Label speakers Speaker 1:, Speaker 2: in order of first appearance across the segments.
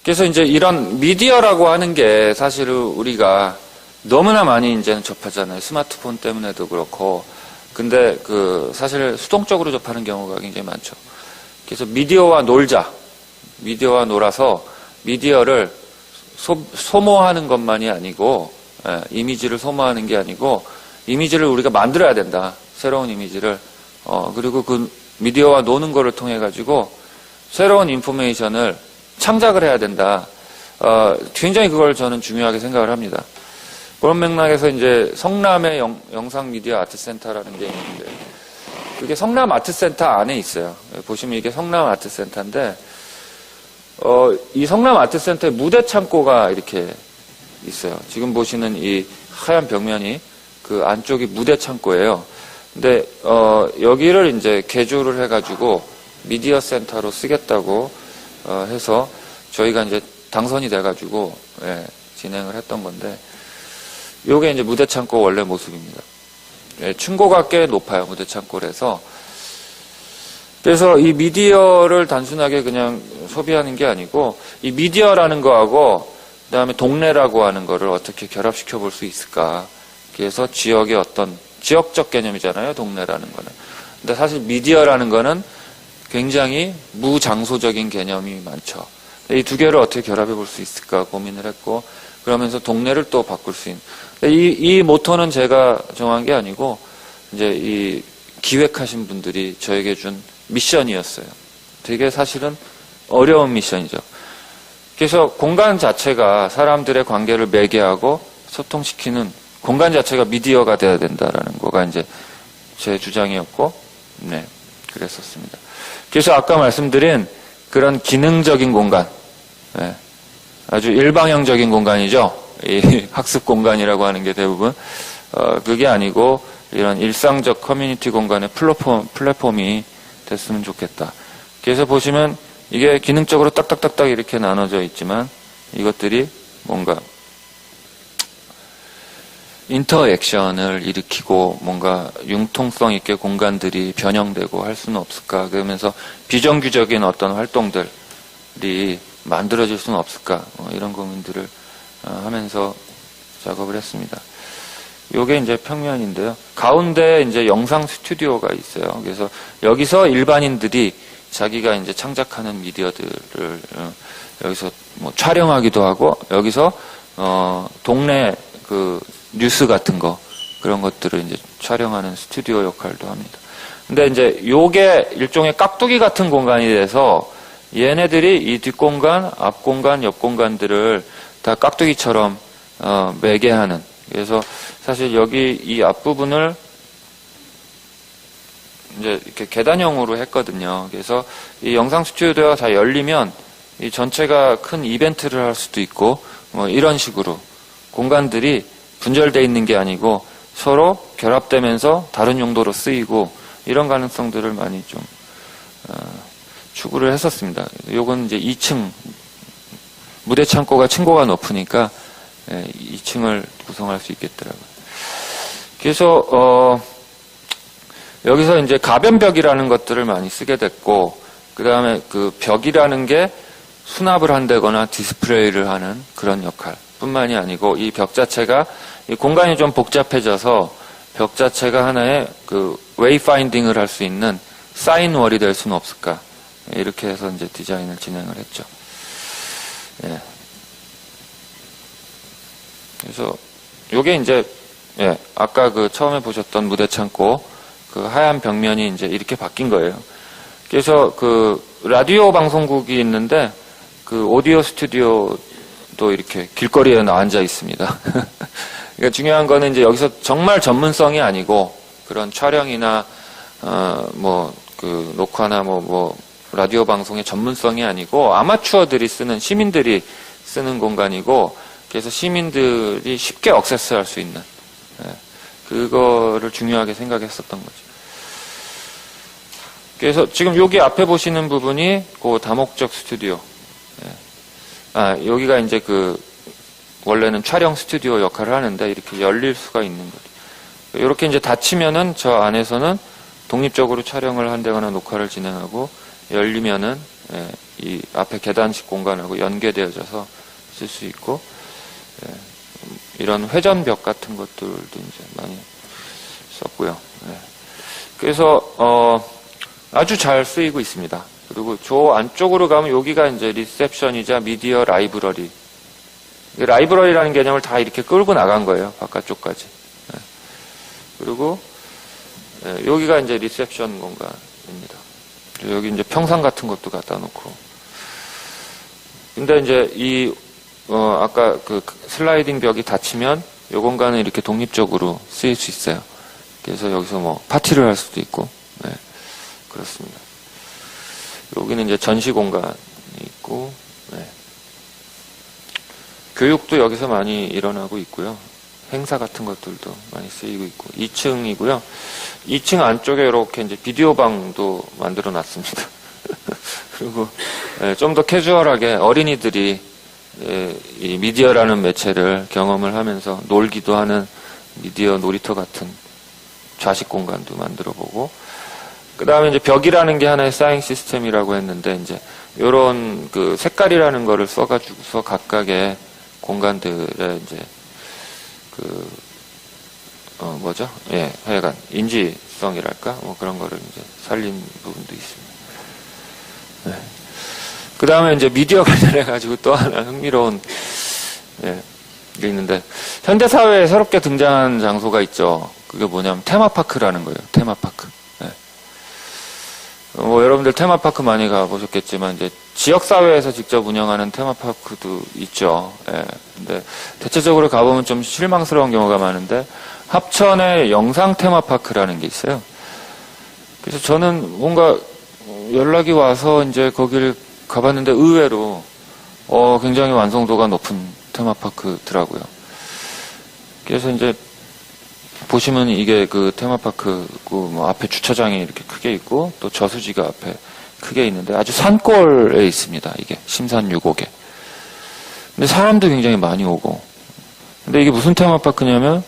Speaker 1: 그래서 이제 이런 미디어라고 하는 게 사실은 우리가 너무나 많이 이제는 접하잖아요. 스마트폰 때문에도 그렇고. 근데 사실 수동적으로 접하는 경우가 굉장히 많죠. 그래서 미디어와 놀자. 미디어와 놀아서 미디어를 소모하는 것만이 아니고, 이미지를 소모하는 게 아니고, 이미지를 우리가 만들어야 된다. 새로운 이미지를. 그리고 그 미디어와 노는 거를 통해 가지고 새로운 인포메이션을 창작을 해야 된다. 굉장히 그걸 저는 중요하게 생각을 합니다. 그런 맥락에서 이제 성남의 영상 미디어 아트센터라는 게 있는데, 그게 성남 아트센터 안에 있어요. 보시면 이게 성남 아트센터인데, 이 성남 아트센터에 무대 창고가 이렇게 있어요. 지금 보시는 이 하얀 벽면이 그 안쪽이 무대 창고예요. 근데, 여기를 이제 개조를 해가지고 미디어 센터로 쓰겠다고, 해서 저희가 이제 당선이 돼가지고, 진행을 했던 건데, 요게 이제 무대 창고 원래 모습입니다. 층고가 꽤 높아요, 무대 창고라서. 그래서 이 미디어를 단순하게 그냥 소비하는 게 아니고, 이 미디어라는 거하고, 그 다음에 동네라고 하는 거를 어떻게 결합시켜 볼 수 있을까. 그래서 지역의 어떤, 지역적 개념이잖아요, 동네라는 거는. 근데 사실 미디어라는 거는 굉장히 무장소적인 개념이 많죠. 이 두 개를 어떻게 결합해 볼 수 있을까 고민을 했고, 그러면서 동네를 또 바꿀 수 있는. 이 모토는 제가 정한 게 아니고, 이제 이 기획하신 분들이 저에게 준 미션이었어요. 되게 사실은 어려운 미션이죠. 그래서 공간 자체가 사람들의 관계를 매개하고 소통시키는 공간 자체가 미디어가 돼야 된다라는 거가 이제 제 주장이었고, 그랬었습니다. 그래서 아까 말씀드린 그런 기능적인 공간, 아주 일방향적인 공간이죠. 이 학습 공간이라고 하는 게 대부분 그게 아니고 이런 일상적 커뮤니티 공간의 플랫폼이 됐으면 좋겠다. 그래서 보시면 이게 기능적으로 딱딱딱딱 이렇게 나눠져 있지만 이것들이 뭔가 인터액션을 일으키고 뭔가 융통성 있게 공간들이 변형되고 할 수는 없을까. 그러면서 비정규적인 어떤 활동들이 만들어질 수는 없을까. 이런 고민들을 하면서 작업을 했습니다. 요게 이제 평면인데요. 가운데 이제 영상 스튜디오가 있어요. 그래서 여기서 일반인들이 자기가 이제 창작하는 미디어들을 여기서 뭐 촬영하기도 하고, 여기서 동네 그 뉴스 같은 거, 그런 것들을 이제 촬영하는 스튜디오 역할도 합니다. 근데 이제 요게 일종의 깍두기 같은 공간이 돼서 얘네들이 이 뒷공간, 앞공간, 옆공간들을 다 깍두기처럼 매개하는. 그래서 사실 여기 이 앞부분을 이제 이렇게 계단형으로 했거든요. 그래서 이 영상 스튜디오가 다 열리면 이 전체가 큰 이벤트를 할 수도 있고, 뭐 이런 식으로 공간들이 분절되어 있는 게 아니고 서로 결합되면서 다른 용도로 쓰이고, 이런 가능성들을 많이 좀 추구를 했었습니다. 요건 이제 2층 무대 창고가 층고가 높으니까 2층을 구성할 수 있겠더라고요. 그래서 여기서 이제 가변벽이라는 것들을 많이 쓰게 됐고, 그 다음에 그 벽이라는 게 수납을 한다거나 디스플레이를 하는 그런 역할 뿐만이 아니고, 이 벽 자체가 이 공간이 좀 복잡해져서 벽 자체가 하나의 그 웨이파인딩을 할 수 있는 사인월이 될 수는 없을까. 이렇게 해서 이제 디자인을 진행을 했죠. 그래서 요게 이제 아까 그 처음에 보셨던 무대 창고 그 하얀 벽면이 이제 이렇게 바뀐 거예요. 그래서 그 라디오 방송국이 있는데 그 오디오 스튜디오도 이렇게 길거리에 앉아 있습니다. 그러니까 중요한 거는 이제 여기서 정말 전문성이 아니고 그런 촬영이나 뭐 그 녹화나 뭐 라디오 방송의 전문성이 아니고 아마추어들이 쓰는, 시민들이 쓰는 공간이고, 그래서 시민들이 쉽게 액세스할 수 있는, 그거를 중요하게 생각했었던 거죠. 그래서 지금 여기 앞에 보시는 부분이 그 다목적 스튜디오. 여기가 이제 그 원래는 촬영 스튜디오 역할을 하는데 이렇게 열릴 수가 있는 거죠. 이렇게 이제 닫히면은 저 안에서는 독립적으로 촬영을 한다거나 녹화를 진행하고, 열리면은 이 앞에 계단식 공간하고 연계되어져서 쓸 수 있고, 이런 회전벽 같은 것들도 이제 많이 썼고요. 그래서 아주 잘 쓰이고 있습니다. 그리고 저 안쪽으로 가면 여기가 이제 리셉션이자 미디어 라이브러리. 라이브러리라는 개념을 다 이렇게 끌고 나간 거예요. 바깥쪽까지. 그리고 여기가 이제 리셉션 공간입니다. 여기 이제 평상 같은 것도 갖다 놓고. 근데 이제 아까 그 슬라이딩 벽이 닫히면 이 공간은 이렇게 독립적으로 쓰일 수 있어요. 그래서 여기서 뭐 파티를 할 수도 있고, 그렇습니다. 여기는 이제 전시 공간이 있고, 교육도 여기서 많이 일어나고 있고요. 행사 같은 것들도 많이 쓰이고 있고, 2층이고요. 2층 안쪽에 이렇게 이제 비디오 방도 만들어 놨습니다. 그리고 좀 더 캐주얼하게 어린이들이 이 미디어라는 매체를 경험을 하면서 놀기도 하는 미디어 놀이터 같은 좌식 공간도 만들어 보고, 그 다음에 이제 벽이라는 게 하나의 사잉 시스템이라고 했는데, 이제 요런 그 색깔이라는 거를 써가지고서 각각의 공간들의 이제 하여간 인지성이랄까? 뭐 그런 거를 이제 살린 부분도 있습니다. 그 다음에 이제 미디어 관련해가지고 또 하나 흥미로운, 게 있는데, 현대사회에 새롭게 등장한 장소가 있죠. 그게 뭐냐면 테마파크라는 거예요. 테마파크. 뭐 여러분들 테마파크 많이 가보셨겠지만, 이제 지역사회에서 직접 운영하는 테마파크도 있죠. 근데 대체적으로 가보면 좀 실망스러운 경우가 많은데, 합천에 영상 테마파크라는 게 있어요. 그래서 저는 뭔가 연락이 와서 이제 거기를 가봤는데 의외로 굉장히 완성도가 높은 테마파크더라고요. 그래서 이제 보시면 이게 그 테마파크고 뭐 앞에 주차장이 이렇게 크게 있고 또 저수지가 앞에 크게 있는데 아주 산골에 있습니다. 이게 심산유곡에. 근데 사람도 굉장히 많이 오고. 근데 이게 무슨 테마파크냐면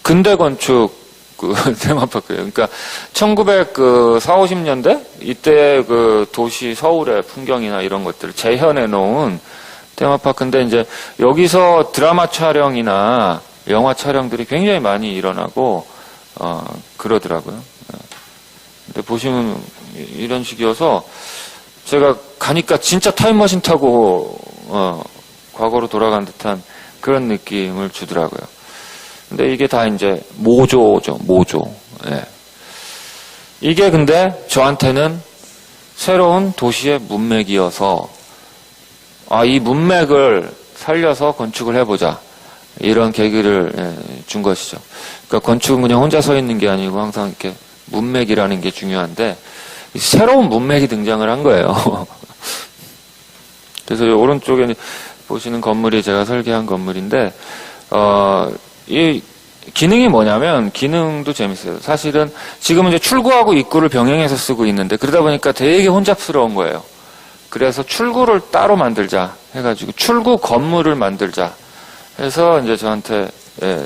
Speaker 1: 근대 건축 그 테마파크예요. 그러니까 1940, 50년대 이때 그 도시 서울의 풍경이나 이런 것들을 재현해 놓은 테마파크인데 이제 여기서 드라마 촬영이나 영화 촬영들이 굉장히 많이 일어나고 그러더라고요. 근데 보시면 이런 식이어서 제가 가니까 진짜 타임머신 타고 과거로 돌아간 듯한 그런 느낌을 주더라고요. 근데 이게 다 이제 모조죠, 모조. 이게 근데 저한테는 새로운 도시의 문맥이어서 이 문맥을 살려서 건축을 해보자. 이런 계기를 준 것이죠. 그러니까 건축은 그냥 혼자 서 있는 게 아니고 항상 이렇게 문맥이라는 게 중요한데 새로운 문맥이 등장을 한 거예요. 그래서 오른쪽에 보시는 건물이 제가 설계한 건물인데 이 기능이 뭐냐면 기능도 재밌어요. 사실은 지금은 이제 출구하고 입구를 병행해서 쓰고 있는데 그러다 보니까 되게 혼잡스러운 거예요. 그래서 출구를 따로 만들자 해가지고 출구 건물을 만들자 해서 이제 저한테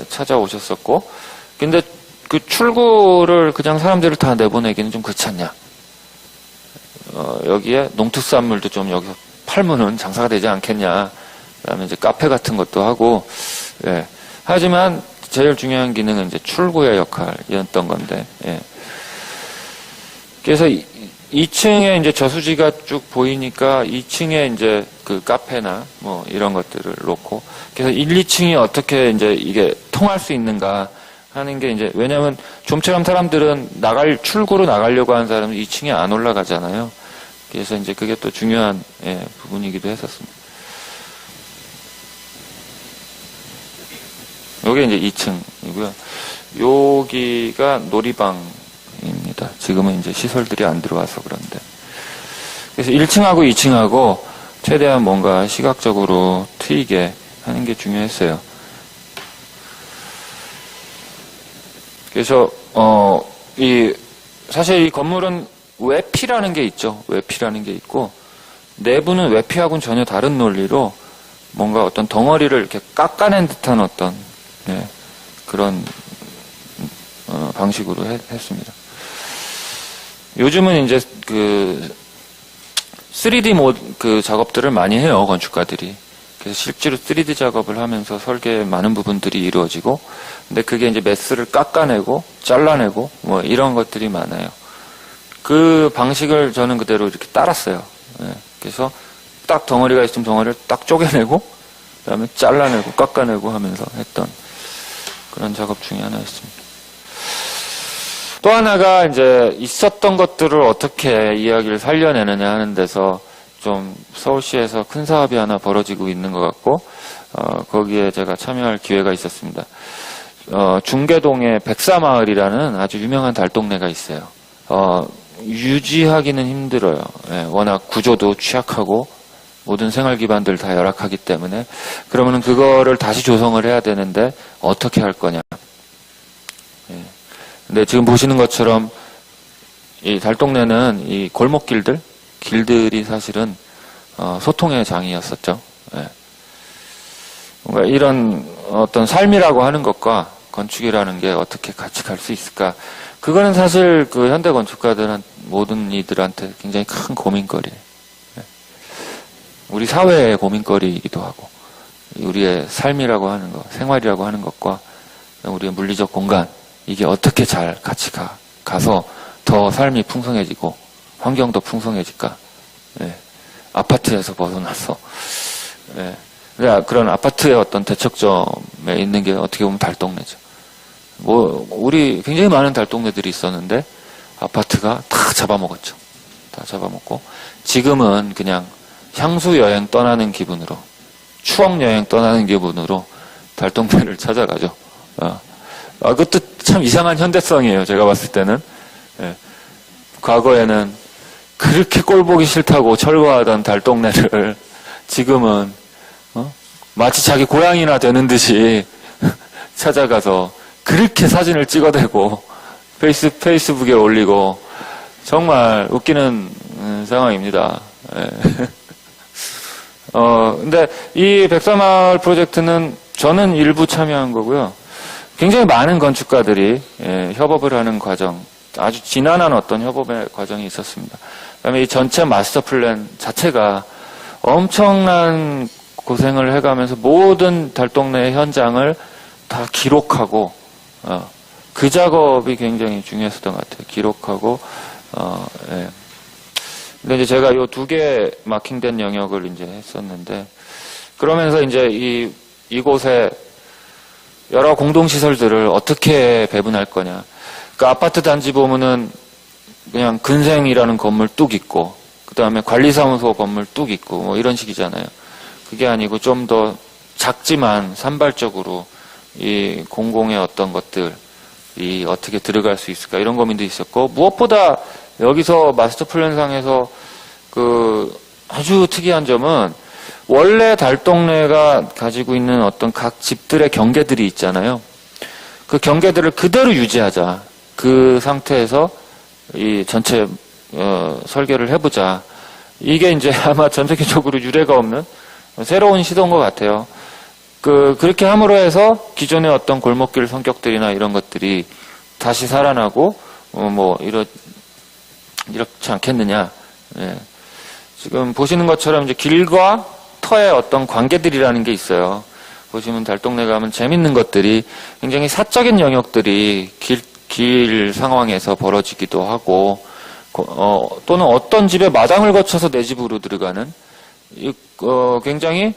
Speaker 1: 찾아오셨었고, 근데 그 출구를 그냥 사람들을 다 내보내기는 좀 그렇지 않냐. 여기에 농특산물도 좀 여기서 팔면은 장사가 되지 않겠냐. 그다음에 이제 카페 같은 것도 하고, 하지만 제일 중요한 기능은 이제 출구의 역할이었던 건데, 그래서 2층에 이제 저수지가 쭉 보이니까 2층에 이제 그 카페나 뭐 이런 것들을 놓고, 그래서 1, 2층이 어떻게 이제 이게 통할 수 있는가 하는 게 이제, 왜냐면 좀처럼 사람들은 출구로 나가려고 하는 사람은 2층에 안 올라가잖아요. 그래서 이제 그게 또 중요한 부분이기도 했었습니다. 요게 이제 2층이고요. 여기가 놀이방입니다. 지금은 이제 시설들이 안 들어와서 그런데. 그래서 1층하고 2층하고 최대한 뭔가 시각적으로 트이게 하는 게 중요했어요. 그래서 사실 이 건물은 외피라는 게 있죠. 외피라는 게 있고 내부는 외피하고는 전혀 다른 논리로 뭔가 어떤 덩어리를 이렇게 깎아낸 듯한 어떤 그런 방식으로 했습니다. 요즘은 이제 그 3D 그 작업들을 많이 해요, 건축가들이. 그래서 실제로 3D 작업을 하면서 설계의 많은 부분들이 이루어지고, 근데 그게 이제 메스를 깎아내고, 잘라내고, 뭐 이런 것들이 많아요. 그 방식을 저는 그대로 이렇게 따랐어요. 예. 그래서 딱 덩어리가 있으면 덩어리를 딱 쪼개내고, 그 다음에 잘라내고, 깎아내고 하면서 했던 그런 작업 중에 하나였습니다. 또 하나가 이제 있었던 것들을 어떻게 이야기를 살려내느냐 하는 데서 좀 서울시에서 큰 사업이 하나 벌어지고 있는 것 같고, 거기에 제가 참여할 기회가 있었습니다. 중계동에 백사마을이라는 아주 유명한 달동네가 있어요. 유지하기는 힘들어요. 예, 워낙 구조도 취약하고 모든 생활 기반들 다 열악하기 때문에. 그러면은 그거를 다시 조성을 해야 되는데 어떻게 할 거냐. 예. 근데 지금 보시는 것처럼 이 달동네는 이 길들이 사실은 소통의 장이었었죠. 예. 뭔가 이런 어떤 삶이라고 하는 것과 건축이라는 게 어떻게 같이 갈 수 있을까? 그거는 사실 그 현대 건축가들한 모든 이들한테 굉장히 큰 고민거리예요. 예. 우리 사회의 고민거리이기도 하고, 우리의 삶이라고 하는 것, 생활이라고 하는 것과 우리의 물리적 공간, 이게 어떻게 잘 같이 가서 더 삶이 풍성해지고 환경도 풍성해질까? 예. 아파트에서 벗어나서, 예. 그런 아파트의 어떤 대척점에 있는 게 어떻게 보면 달동네죠. 우리 굉장히 많은 달동네들이 있었는데 아파트가 다 잡아먹었죠. 다 잡아먹고 지금은 그냥 향수 여행 떠나는 기분으로, 추억 여행 떠나는 기분으로 달동네를 찾아가죠. 그것도 참 이상한 현대성이에요. 제가 봤을 때는. 예. 과거에는 그렇게 꼴보기 싫다고 철거하던 달동네를 지금은 마치 자기 고향이나 되는 듯이 찾아가서 그렇게 사진을 찍어대고 페이스북에 올리고 정말 웃기는 상황입니다. 예. 근데 이 백사마을 프로젝트는 저는 일부 참여한 거고요. 굉장히 많은 건축가들이 협업을 하는 과정, 아주 지난한 어떤 협업의 과정이 있었습니다. 그다음에 이 전체 마스터 플랜 자체가 엄청난 고생을 해가면서 모든 달동네의 현장을 다 기록하고, 그 작업이 굉장히 중요했었던 것 같아요. 기록하고, 예. 근데 이제 제가 요 2개 마킹된 영역을 이제 했었는데, 그러면서 이제 이곳에 여러 공동시설들을 어떻게 배분할 거냐. 그 아파트 단지 보면은 그냥 근생이라는 건물 뚝 있고, 그 다음에 관리사무소 건물 뚝 있고, 뭐 이런 식이잖아요. 그게 아니고 좀 더 작지만 산발적으로 이 공공의 어떤 것들이 어떻게 들어갈 수 있을까, 이런 고민도 있었고, 무엇보다 여기서 마스터 플랜상에서 그 아주 특이한 점은 원래 달동네가 가지고 있는 어떤 각 집들의 경계들이 있잖아요. 그 경계들을 그대로 유지하자. 그 상태에서 이 전체 설계를 해보자. 이게 이제 아마 전 세계적으로 유례가 없는 새로운 시도인 것 같아요. 그렇게 함으로 해서 기존의 어떤 골목길 성격들이나 이런 것들이 다시 살아나고 이렇지 않겠느냐. 예. 지금 보시는 것처럼 이제 길과 터의 어떤 관계들이라는 게 있어요. 보시면 달동네 가면 재밌는 것들이 굉장히 사적인 영역들이 길 상황에서 벌어지기도 하고, 또는 어떤 집의 마당을 거쳐서 내 집으로 들어가는 굉장히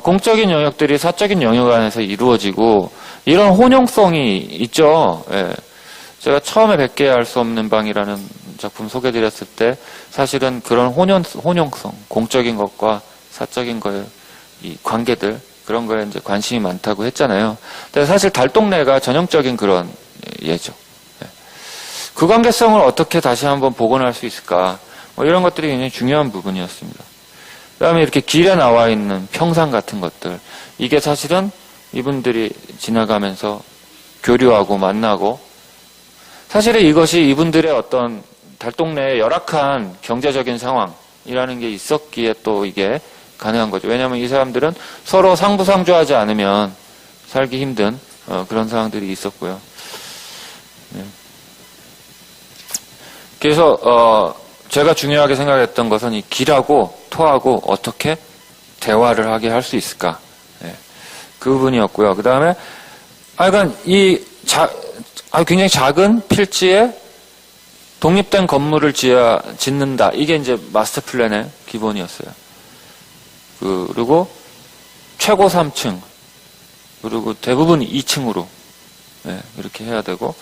Speaker 1: 공적인 영역들이 사적인 영역 안에서 이루어지고, 이런 혼용성이 있죠. 예. 제가 처음에 100개 알 수 없는 방이라는 작품 소개드렸을 때 사실은 그런 혼용성, 공적인 것과 사적인 거에 이 관계들, 그런 거에 이제 관심이 많다고 했잖아요. 근데 사실 달동네가 전형적인 그런 예죠. 그 관계성을 어떻게 다시 한번 복원할 수 있을까? 이런 것들이 굉장히 중요한 부분이었습니다. 그 다음에 이렇게 길에 나와 있는 평상 같은 것들, 이게 사실은 이분들이 지나가면서 교류하고 만나고, 사실은 이것이 이분들의 어떤 달동네의 열악한 경제적인 상황이라는 게 있었기에 또 이게 가능한 거죠. 왜냐하면 이 사람들은 서로 상부상조하지 않으면 살기 힘든 그런 상황들이 있었고요. 네. 그래서 제가 중요하게 생각했던 것은 이 기라고 토하고 어떻게 대화를 하게 할 수 있을까. 예. 그 부분이었고요. 그 다음에, 그러니까 굉장히 작은 필지에 독립된 건물을 짓는다. 이게 이제 마스터 플랜의 기본이었어요. 그리고 최고 3층, 그리고 대부분 2층으로, 예, 이렇게 해야 되고,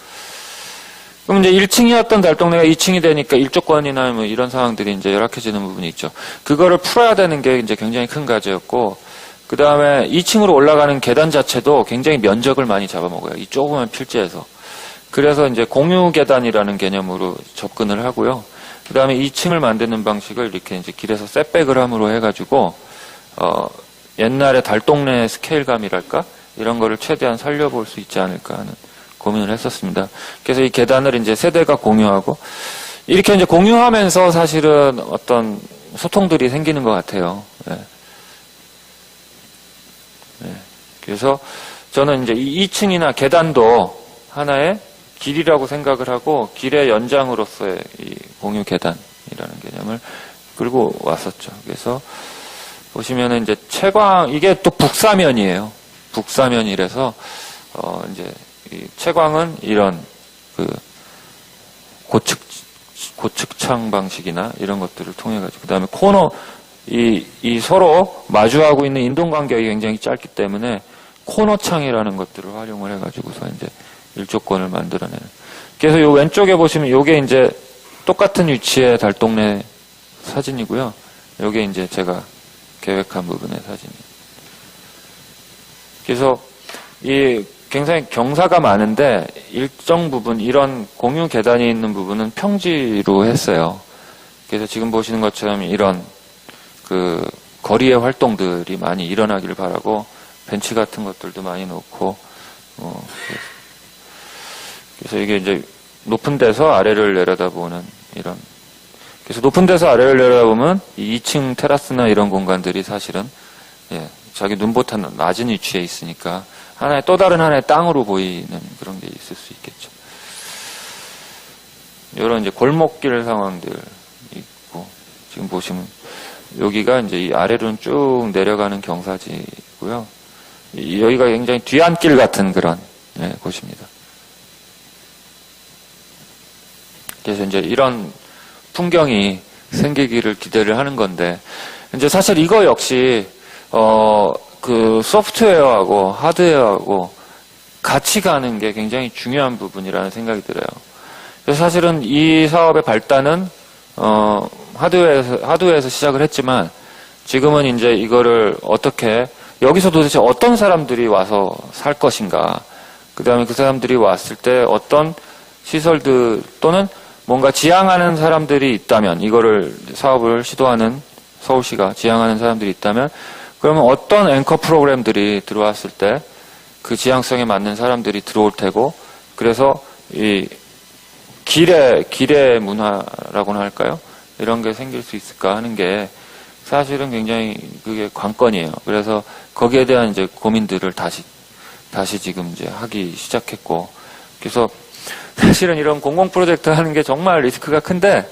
Speaker 1: 그럼 이제 1층이었던 달동네가 2층이 되니까 일조권이나 뭐 이런 상황들이 이제 열악해지는 부분이 있죠. 그거를 풀어야 되는 게 이제 굉장히 큰 과제였고, 그 다음에 2층으로 올라가는 계단 자체도 굉장히 면적을 많이 잡아먹어요. 이 조그만 필지에서. 그래서 이제 공유 계단이라는 개념으로 접근을 하고요. 그 다음에 2층을 만드는 방식을 이렇게 이제 길에서 셋백을 함으로 해가지고, 옛날에 달동네 스케일감이랄까? 이런 거를 최대한 살려볼 수 있지 않을까 하는 고민을 했었습니다. 그래서 이 계단을 이제 세대가 공유하고, 이렇게 이제 공유하면서 사실은 어떤 소통들이 생기는 것 같아요. 네. 네. 그래서 저는 이제 이 2층이나 계단도 하나의 길이라고 생각을 하고, 길의 연장으로서의 이 공유 계단이라는 개념을 끌고 왔었죠. 그래서 보시면은 이제 채광, 이게 또 북사면이에요. 북사면이라서, 이제, 이 채광은 이런, 고측창 방식이나 이런 것들을 통해가지고, 그 다음에 코너, 이 서로 마주하고 있는 인동간격이 굉장히 짧기 때문에 코너창이라는 것들을 활용을 해가지고서 이제 일조권을 만들어내는. 그래서 요 왼쪽에 보시면 요게 이제 똑같은 위치의 달동네 사진이고요. 요게 이제 제가 계획한 부분의 사진이에요. 그래서 이 굉장히 경사가 많은데 일정 부분 이런 공유 계단이 있는 부분은 평지로 했어요. 그래서 지금 보시는 것처럼 이런 그 거리의 활동들이 많이 일어나기를 바라고 벤치 같은 것들도 많이 놓고 그래서 이게 이제 높은 데서 아래를 내려다보는 이런. 그래서 높은 데서 아래를 내려다보면 이 2층 테라스나 이런 공간들이 사실은 예, 자기 눈보다는 낮은 위치에 있으니까 하나의 또 다른 하나의 땅으로 보이는 그런 게 있을 수 있겠죠. 이런 이제 골목길 상황들 있고 지금 보시면 여기가 이제 이 아래로는 쭉 내려가는 경사지고요. 여기가 굉장히 뒤안길 같은 그런 예, 곳입니다. 그래서 이제 이런 풍경이 생기기를 기대를 하는 건데, 이제 사실 이거 역시, 그 소프트웨어하고 하드웨어하고 같이 가는 게 굉장히 중요한 부분이라는 생각이 들어요. 그래서 사실은 이 사업의 발단은, 하드웨어에서 시작을 했지만, 지금은 이제 이거를 어떻게, 여기서 도대체 어떤 사람들이 와서 살 것인가, 그 다음에 그 사람들이 왔을 때 어떤 시설들 또는 뭔가 지향하는 사람들이 있다면, 이거를 사업을 시도하는 서울시가 지향하는 사람들이 있다면, 그러면 어떤 앵커 프로그램들이 들어왔을 때 그 지향성에 맞는 사람들이 들어올 테고, 그래서 이 길의 문화라고나 할까요? 이런 게 생길 수 있을까 하는 게 사실은 굉장히 그게 관건이에요. 그래서 거기에 대한 이제 고민들을 다시 지금 이제 하기 시작했고, 그래서 사실은 이런 공공 프로젝트 하는 게 정말 리스크가 큰데,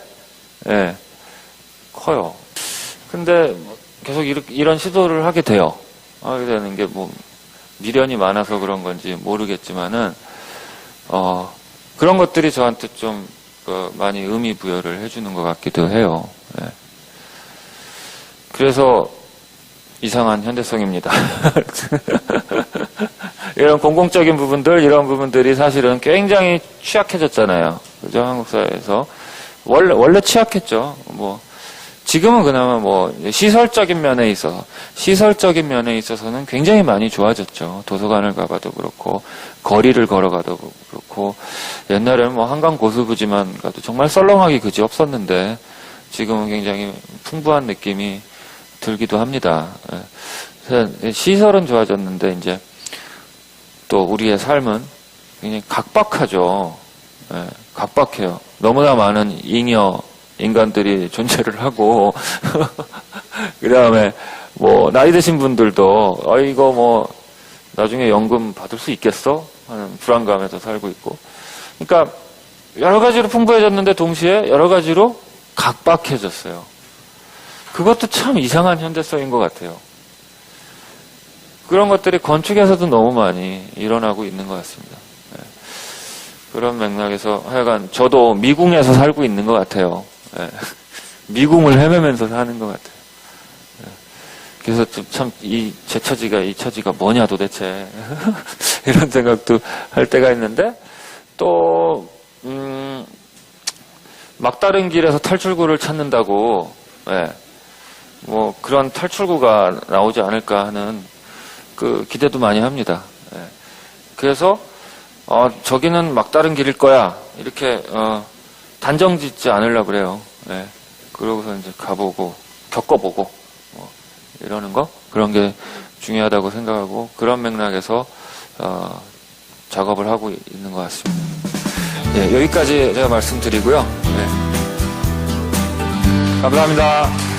Speaker 1: 예, 커요. 근데 계속 이런 시도를 하게 돼요. 하게 되는 게 뭐, 미련이 많아서 그런 건지 모르겠지만은, 그런 것들이 저한테 좀, 많이 의미 부여를 해주는 것 같기도 해요. 예. 그래서, 이상한 현대성입니다. 이런 공공적인 부분들, 이런 부분들이 사실은 굉장히 취약해졌잖아요. 그죠? 한국 사회에서. 원래 취약했죠. 뭐, 지금은 그나마 뭐, 시설적인 면에 있어서는 굉장히 많이 좋아졌죠. 도서관을 가봐도 그렇고, 거리를 걸어가도 그렇고, 옛날에는 뭐 한강 고수부지만 가도 정말 썰렁하기 그지 없었는데, 지금은 굉장히 풍부한 느낌이 들기도 합니다. 시설은 좋아졌는데 이제 또 우리의 삶은 굉장히 각박하죠. 각박해요. 너무나 많은 인간들이 존재를 하고 그 다음에 뭐 나이 드신 분들도 이거 뭐 나중에 연금 받을 수 있겠어? 하는 불안감에서 살고 있고, 그러니까 여러 가지로 풍부해졌는데 동시에 여러 가지로 각박해졌어요. 그것도 참 이상한 현대성인 것 같아요. 그런 것들이 건축에서도 너무 많이 일어나고 있는 것 같습니다. 네. 그런 맥락에서 하여간 저도 미궁에서 살고 있는 것 같아요. 네. 미궁을 헤매면서 사는 것 같아요. 네. 그래서 참 제 처지가 이 처지가 뭐냐 도대체 이런 생각도 할 때가 있는데 또 막다른 길에서 탈출구를 찾는다고 네. 뭐 그런 탈출구가 나오지 않을까 하는 그 기대도 많이 합니다. 네. 그래서 저기는 막다른 길일 거야 이렇게 단정 짓지 않으려고 그래요. 네. 그러고서 이제 가보고 겪어보고 이러는 거 그런 게 중요하다고 생각하고 그런 맥락에서 작업을 하고 있는 것 같습니다. 네, 여기까지 제가 말씀드리고요. 네. 감사합니다.